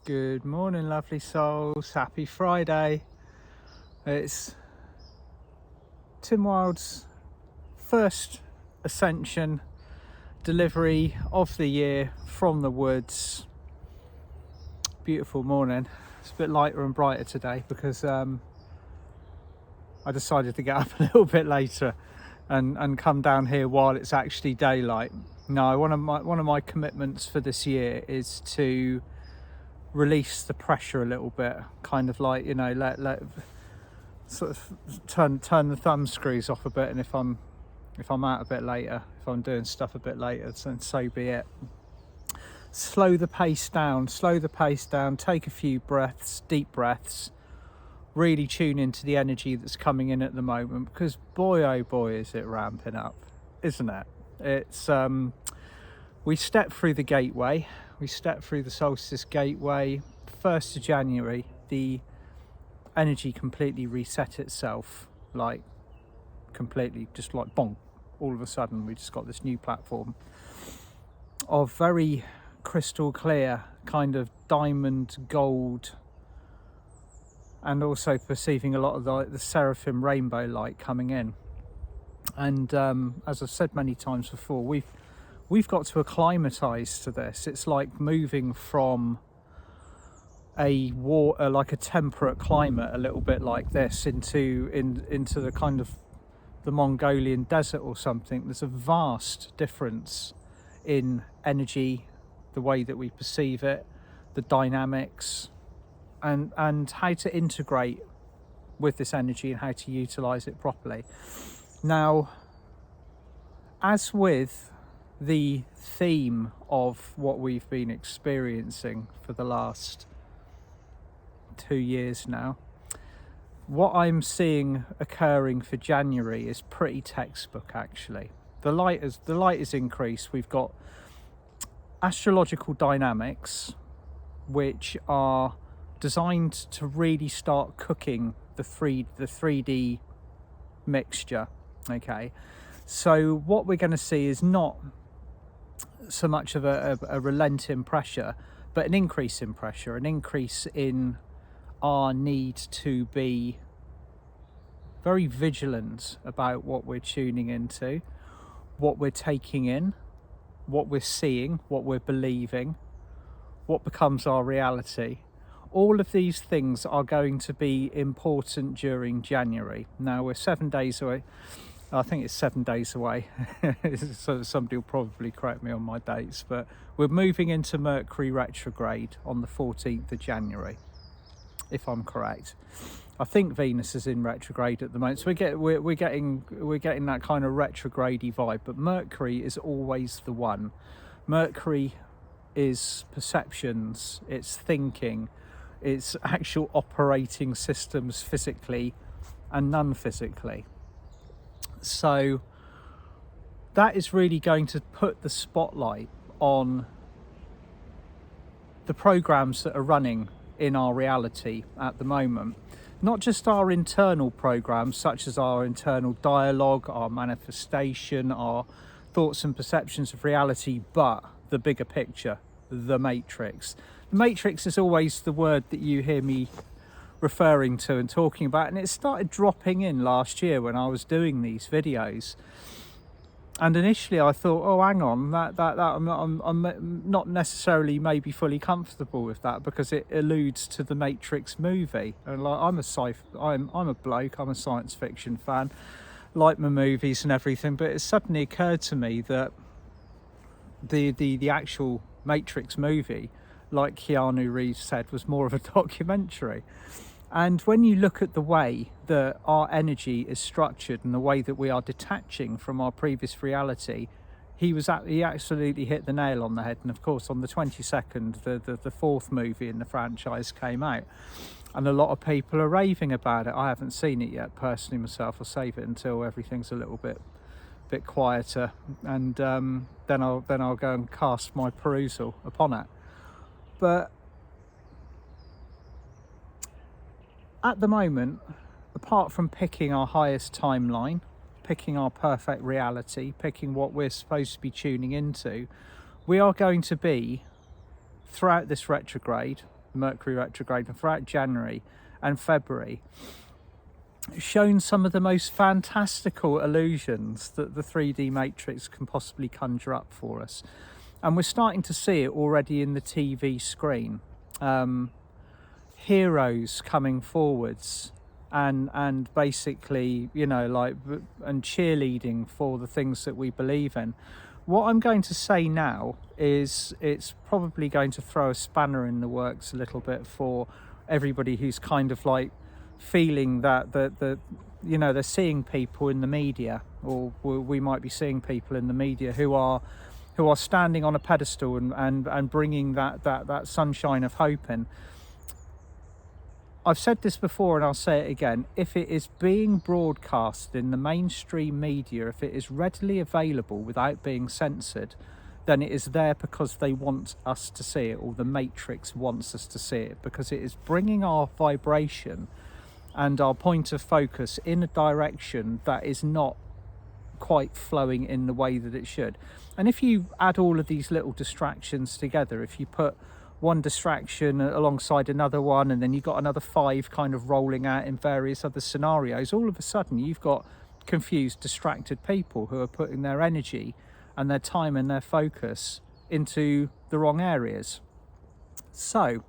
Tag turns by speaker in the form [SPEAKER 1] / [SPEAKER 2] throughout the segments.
[SPEAKER 1] Good morning, lovely souls. Happy Friday. It's Tim Wilde's first Ascension delivery of the year from the woods. Beautiful morning. It's a bit lighter and brighter today because I decided to get up a little bit later and come down here while it's actually daylight. Now, one of my commitments for this year is to release the pressure a little bit, kind of like, let sort of turn the thumb screws off a bit, and if I'm out a bit later, if I'm doing stuff a bit later, then so be it. Slow the pace down, take a few deep breaths, really tune into the energy that's coming in at the moment, because boy oh boy is it ramping up, isn't it? It's we step through the gateway. We step through the solstice gateway, 1st of January, the energy completely reset itself, like completely, just like bonk. All of a sudden, we just got this new platform of very crystal clear, kind of diamond gold, and also perceiving a lot of the seraphim rainbow light coming in. And as I've said many times before, we've got to acclimatise to this. It's like moving from like a temperate climate, a little bit like this, into the kind of the Mongolian desert or something. There's a vast difference in energy, the way that we perceive it, the dynamics, and how to integrate with this energy and how to utilise it properly. Now, as with the theme of what we've been experiencing for the last 2 years now, what I'm seeing occurring for January is pretty textbook, actually. The light is increased. We've got astrological dynamics which are designed to really start cooking the 3D mixture. Okay, so what we're going to see is not so much of a relent in pressure, but an increase in pressure, an increase in our need to be very vigilant about what we're tuning into, what we're taking in, what we're seeing, what we're believing, what becomes our reality. All of these things are going to be important during January. Now, we're 7 days away. I think it's 7 days away, so somebody will probably correct me on my dates, but we're moving into Mercury Retrograde on the 14th of January, if I'm correct. I think Venus is in retrograde at the moment, so we're getting that kind of retrograde-y vibe, but Mercury is always the one. Mercury is perceptions, it's thinking, it's actual operating systems physically and non-physically. So that is really going to put the spotlight on the programs that are running in our reality at the moment. Not just our internal programs, such as our internal dialogue, our manifestation, our thoughts and perceptions of reality, but the bigger picture, the matrix. The matrix is always the word that you hear me referring to and talking about, and it started dropping in last year when I was doing these videos. And initially I thought, oh, hang on, that I'm not necessarily maybe fully comfortable with that, because it alludes to the Matrix movie. And like, I'm a bloke, I'm a science fiction fan, like my movies and everything, but it suddenly occurred to me that the actual Matrix movie, like Keanu Reeves said, was more of a documentary. And when you look at the way that our energy is structured and the way that we are detaching from our previous reality, he absolutely hit the nail on the head. And of course, on the 22nd, the 4th movie in the franchise came out, and a lot of people are raving about it. I haven't seen it yet personally myself. I'll save it until everything's a little bit quieter, and then I'll go and cast my perusal upon it. But at the moment, apart from picking our highest timeline, picking our perfect reality, picking what we're supposed to be tuning into, we are going to be, throughout this retrograde, Mercury Retrograde, and throughout January and February, shown some of the most fantastical illusions that the 3D matrix can possibly conjure up for us. And we're starting to see it already in the TV screen. Heroes coming forwards and basically, you know, like, and cheerleading for the things that we believe in. What I'm going to say now is it's probably going to throw a spanner in the works a little bit for everybody who's kind of like feeling that you know, they're seeing people in the media, or we might be seeing people in the media who are standing on a pedestal and bringing that sunshine of hope in. I've said this before and I'll say it again. If it is being broadcast in the mainstream media, if it is readily available without being censored, then it is there because they want us to see it, or the Matrix wants us to see it, because it is bringing our vibration and our point of focus in a direction that is not quite flowing in the way that it should. And if you add all of these little distractions together, if you put one distraction alongside another one, and then you've got another 5 kind of rolling out in various other scenarios, all of a sudden you've got confused, distracted people who are putting their energy and their time and their focus into the wrong areas. So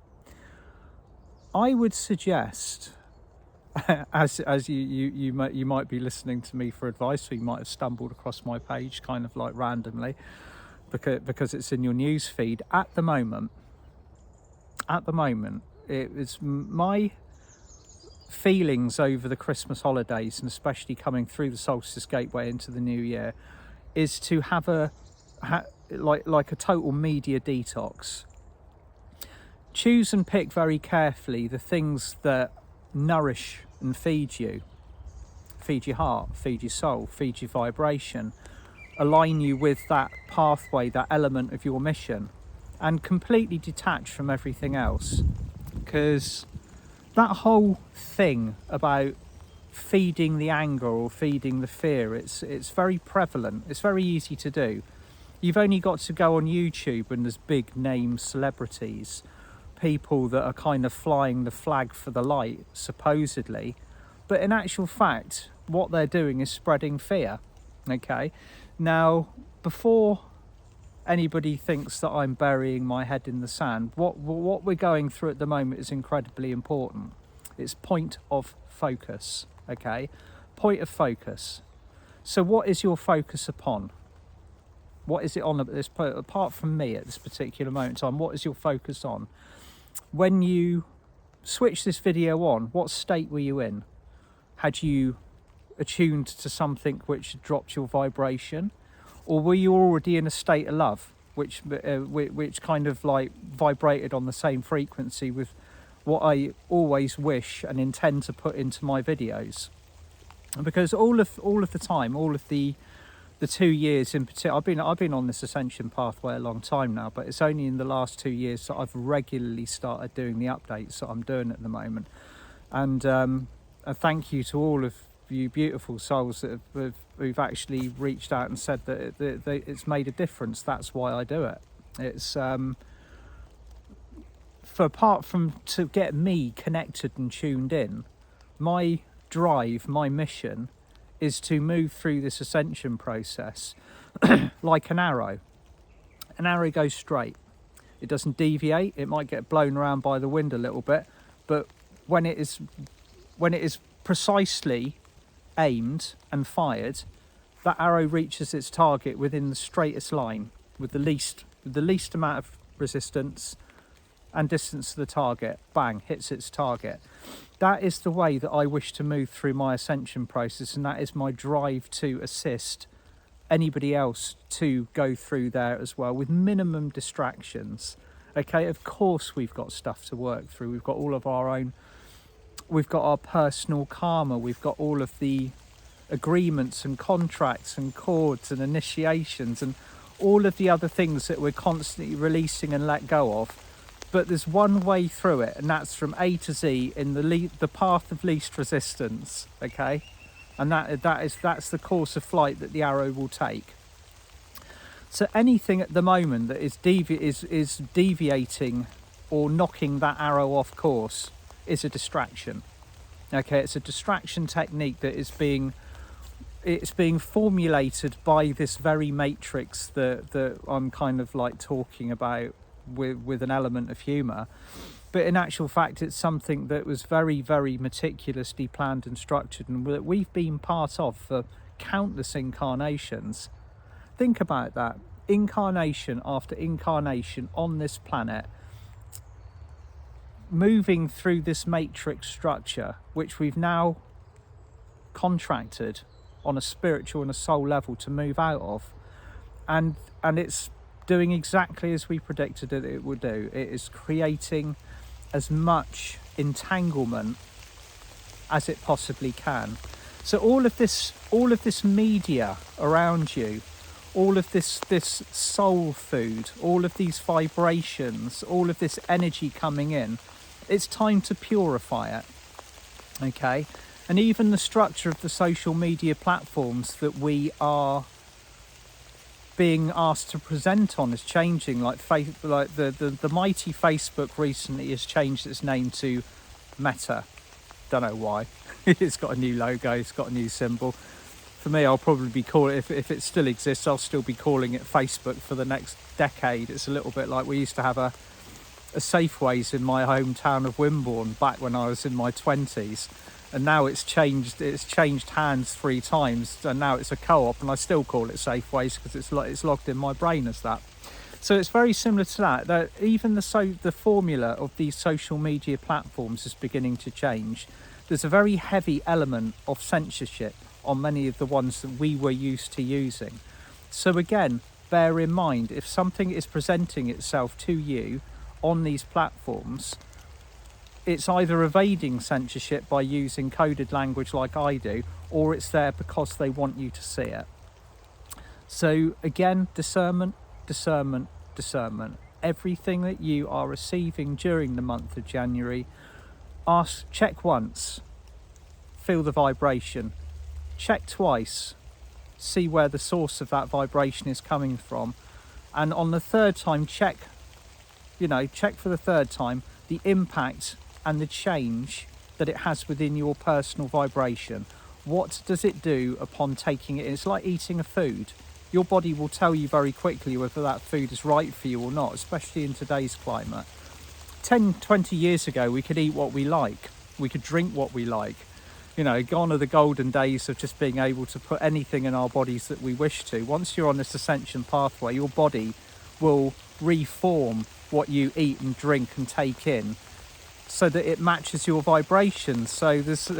[SPEAKER 1] I would suggest, as you might be listening to me for advice, or you might have stumbled across my page kind of like randomly because it's in your news feed at the moment. It is my feelings over the Christmas holidays, and especially coming through the solstice gateway into the new year, is to have like a total media detox. Choose and pick very carefully the things that nourish and feed you, feed your heart, feed your soul, feed your vibration, align you with that pathway, that element of your mission, and completely detach from everything else. Because that whole thing about feeding the anger or feeding the fear, it's very prevalent, it's very easy to do. You've only got to go on YouTube and there's big name celebrities, people that are kind of flying the flag for the light, supposedly, but in actual fact what they're doing is spreading fear. Okay, now before anybody thinks that I'm burying my head in the sand, what we're going through at the moment is incredibly important. It's point of focus. Okay, point of focus. So what is your focus upon? What is it on at this point, apart from me at this particular moment in time? What is your focus on? When you switch this video on, what state were you in? Had you attuned to something which dropped your vibration, or were you already in a state of love which kind of like vibrated on the same frequency with what I always wish and intend to put into my videos? Because all of the time, all of the 2 years in particular, I've been on this ascension pathway a long time now, but it's only in the last 2 years that I've regularly started doing the updates that I'm doing at the moment. And a thank you to all of you beautiful souls that who've actually reached out and said that it's made a difference. That's why I do it. It's apart from to get me connected and tuned in, my drive, my mission is to move through this ascension process like an arrow. An arrow goes straight. It doesn't deviate. It might get blown around by the wind a little bit, but when it is precisely aimed and fired, that arrow reaches its target within the straightest line, with the least amount of resistance and distance to the target. Bang, hits its target. That is the way that I wish to move through my ascension process, and that is my drive to assist anybody else to go through there as well, with minimum distractions. Okay, of course we've got stuff to work through. We've got all of our own, we've got our personal karma, we've got all of the agreements and contracts and cords and initiations and all of the other things that we're constantly releasing and let go of. But there's one way through it, and that's from A to Z in the path of least resistance. Okay, and that's the course of flight that the arrow will take. So anything at the moment that is deviating or knocking that arrow off course is a distraction. Okay, it's a distraction technique that is being formulated by this very matrix that I'm kind of like talking about with an element of humour. But in actual fact, it's something that was very, very meticulously planned and structured, and that we've been part of for countless incarnations. Think about that. Incarnation after incarnation on this planet, moving through this matrix structure, which we've now contracted on a spiritual and a soul level to move out of. And it's doing exactly as we predicted that it would do. It is creating as much entanglement as it possibly can. So all of this media around you, all of this soul food, all of these vibrations, all of this energy coming in, it's time to purify it. Okay? And even the structure of the social media platforms that we are being asked to present on is changing. Like the mighty Facebook recently has changed its name to Meta. Don't know why. It's got a new logo, it's got a new symbol. For me, I'll probably be calling it, if it still exists, I'll still be calling it Facebook for the next decade. It's a little bit like we used to have a Safeways in my hometown of Wimborne back when I was in my 20s. And now it's changed hands 3 times, and now it's a co-op, and I still call it Safeways because it's logged in my brain as that. So it's very similar to that even the formula of these social media platforms is beginning to change. There's a very heavy element of censorship on many of the ones that we were used to using. So again, bear in mind, if something is presenting itself to you on these platforms, it's either evading censorship by using coded language like I do, or it's there because they want you to see it. So again, discernment, discernment, discernment. Everything that you are receiving during the month of January, check once, feel the vibration, check twice, see where the source of that vibration is coming from, and on the third time, check for the third time the impact and the change that it has within your personal vibration. What does it do upon taking it in? It's like eating a food. Your body will tell you very quickly whether that food is right for you or not, especially in today's climate. 10, 20 years ago, we could eat what we like. We could drink what we like. Gone are the golden days of just being able to put anything in our bodies that we wish to. Once you're on this ascension pathway, your body will reform what you eat and drink and take in so that it matches your vibrations. So there's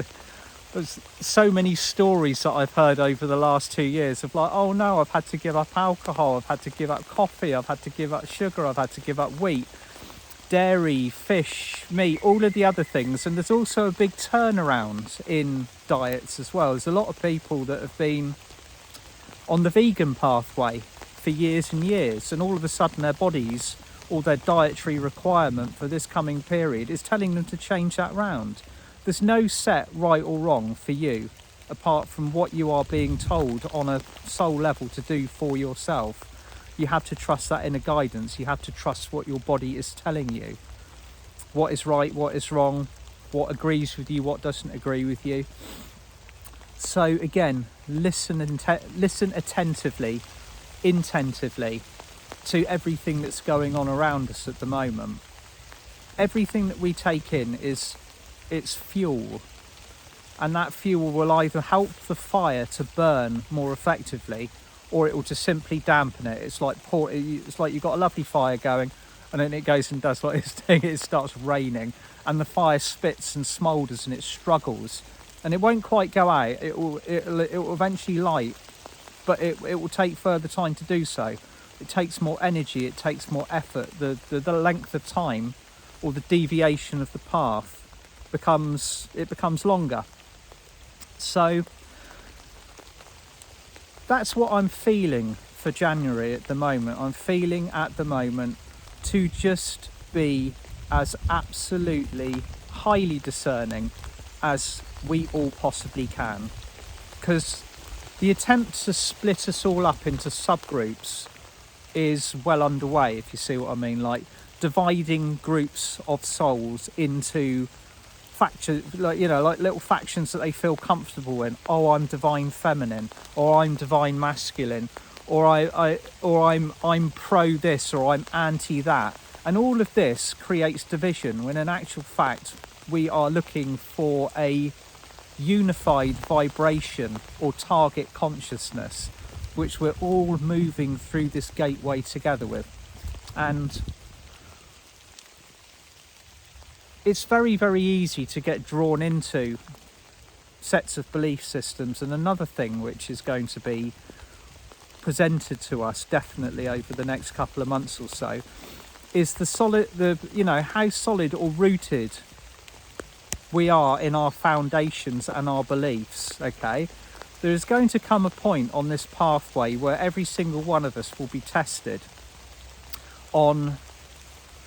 [SPEAKER 1] so many stories that I've heard over the last 2 years of like, oh no, I've had to give up alcohol, I've had to give up coffee, I've had to give up sugar, I've had to give up wheat, dairy, fish, meat, all of the other things. And there's also a big turnaround in diets as well. There's a lot of people that have been on the vegan pathway for years and years, and all of a sudden their bodies, or their dietary requirement for this coming period, is telling them to change that round. There's no set right or wrong for you, apart from what you are being told on a soul level to do for yourself. You have to trust that inner guidance. You have to trust what your body is telling you. What is right, what is wrong, what agrees with you, what doesn't agree with you. So again, listen attentively, intentively to everything that's going on around us at the moment. Everything that we take in it's fuel, and that fuel will either help the fire to burn more effectively, or it will just simply dampen it. It's like you've got a lovely fire going, and then it goes and does like its thing. It starts raining, and the fire spits and smoulders, and it struggles, and it won't quite go out. It will eventually light, but it will take further time to do so. It takes more energy, it takes more effort. The length of time, or the deviation of the path, becomes longer. So that's what I'm feeling for January at the moment. I'm feeling at the moment to just be as absolutely highly discerning as we all possibly can, because the attempt to split us all up into subgroups is well underway, if you see what I mean. Like, dividing groups of souls into factions, like little factions that they feel comfortable in. Oh, I'm divine feminine, or I'm divine masculine, or I'm pro this, or I'm anti that. And all of this creates division, when in actual fact we are looking for a unified vibration or target consciousness, which we're all moving through this gateway together with. And it's very, very easy to get drawn into sets of belief systems. And another thing which is going to be presented to us definitely over the next couple of months or so is how solid or rooted we are in our foundations and our beliefs. Okay, there is going to come a point on this pathway where every single one of us will be tested on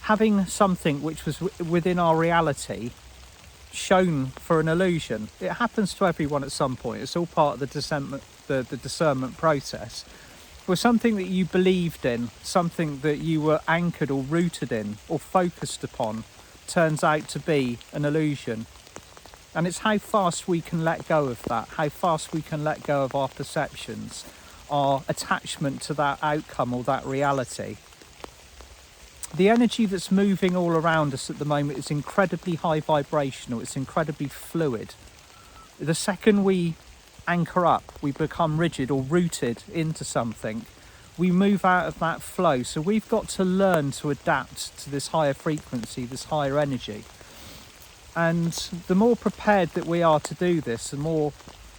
[SPEAKER 1] having something which was within our reality shown for an illusion. It happens to everyone at some point. It's all part of the discernment process. For something that you believed in, something that you were anchored or rooted in or focused upon, turns out to be an illusion. And it's how fast we can let go of that, how fast we can let go of our perceptions, our attachment to that outcome or that reality. The energy that's moving all around us at the moment is incredibly high vibrational, it's incredibly fluid. The second we anchor up, we become rigid or rooted into something, we move out of that flow. So we've got to learn to adapt to this higher frequency, this higher energy. And the more prepared that we are to do this, the more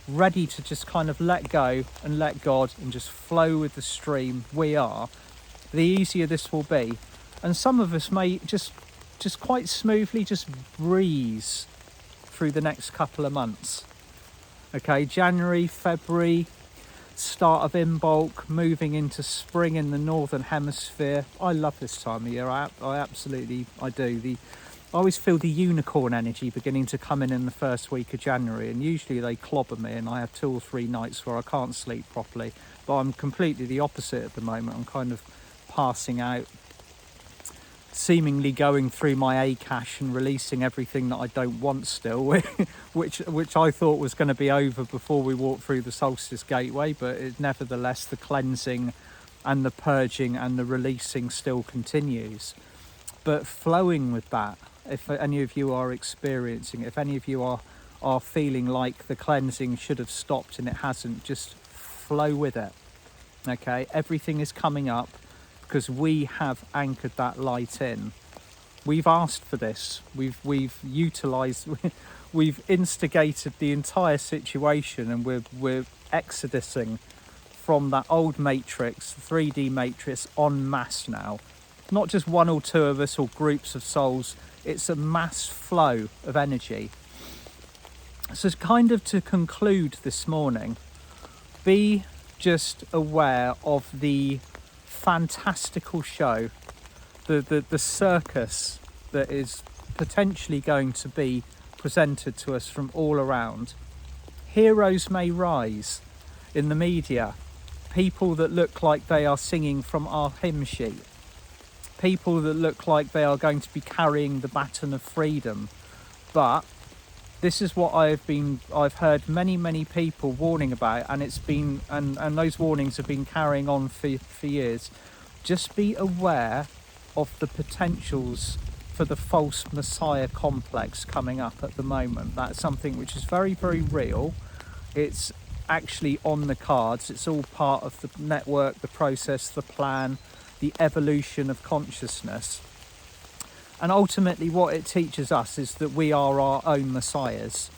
[SPEAKER 1] ready to just kind of let go and let God and just flow with the stream we are, the easier this will be. And some of us may just quite smoothly just breeze through the next couple of months. Okay, January, February, start of Imbolc, moving into spring in the northern hemisphere. I love this time of year. I absolutely do. I always feel the unicorn energy beginning to come in the first week of January, and usually they clobber me and I have 2 or 3 nights where I can't sleep properly. But I'm completely the opposite at the moment. I'm kind of passing out, seemingly going through my A-cache and releasing everything that I don't want still, which I thought was going to be over before we walked through the solstice gateway, but nevertheless the cleansing and the purging and the releasing still continues. But flowing with that, if any of you are experiencing it, if any of you are feeling like the cleansing should have stopped and it hasn't, just flow with it. Okay, everything is coming up because we have anchored that light in. We've asked for this. We've utilised, we've instigated the entire situation, and we're exodusing from that old matrix, 3D matrix, en masse now. Not just 1 or 2 of us or groups of souls. It's a mass flow of energy. So kind of to conclude this morning, be just aware of the fantastical show, the circus that is potentially going to be presented to us from all around. Heroes may rise in the media, people that look like they are singing from our hymn sheet, people that look like they are going to be carrying the baton of freedom. But this is what I've heard many people warning about, and it's been and those warnings have been carrying on for years. Just be aware of the potentials for the false messiah complex coming up at the moment. That's something which is very, very real. It's actually on the cards. It's all part of the network, the process, the plan, the evolution of consciousness. And ultimately what it teaches us is that we are our own messiahs.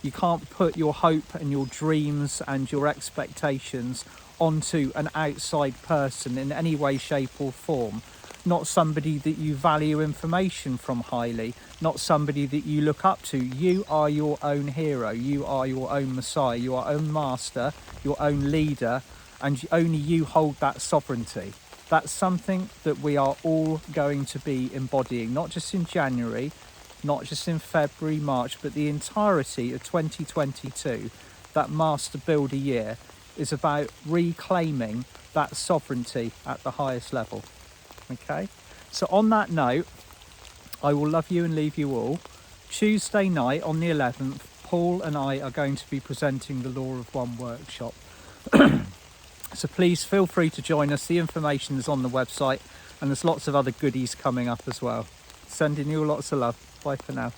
[SPEAKER 1] You can't put your hope and your dreams and your expectations onto an outside person in any way, shape or form. Not somebody that you value information from highly, not somebody that you look up to. You are your own hero, you are your own messiah, your own master, your own leader, and only you hold that sovereignty. That's something that we are all going to be embodying, not just in January, not just in February, March, but the entirety of 2022, that Master Builder year, is about reclaiming that sovereignty at the highest level. Okay? So on that note, I will love you and leave you all. Tuesday night on the 11th, Paul and I are going to be presenting the Law of One workshop. So please feel free to join us. The information is on the website, and there's lots of other goodies coming up as well. Sending you lots of love. Bye for now.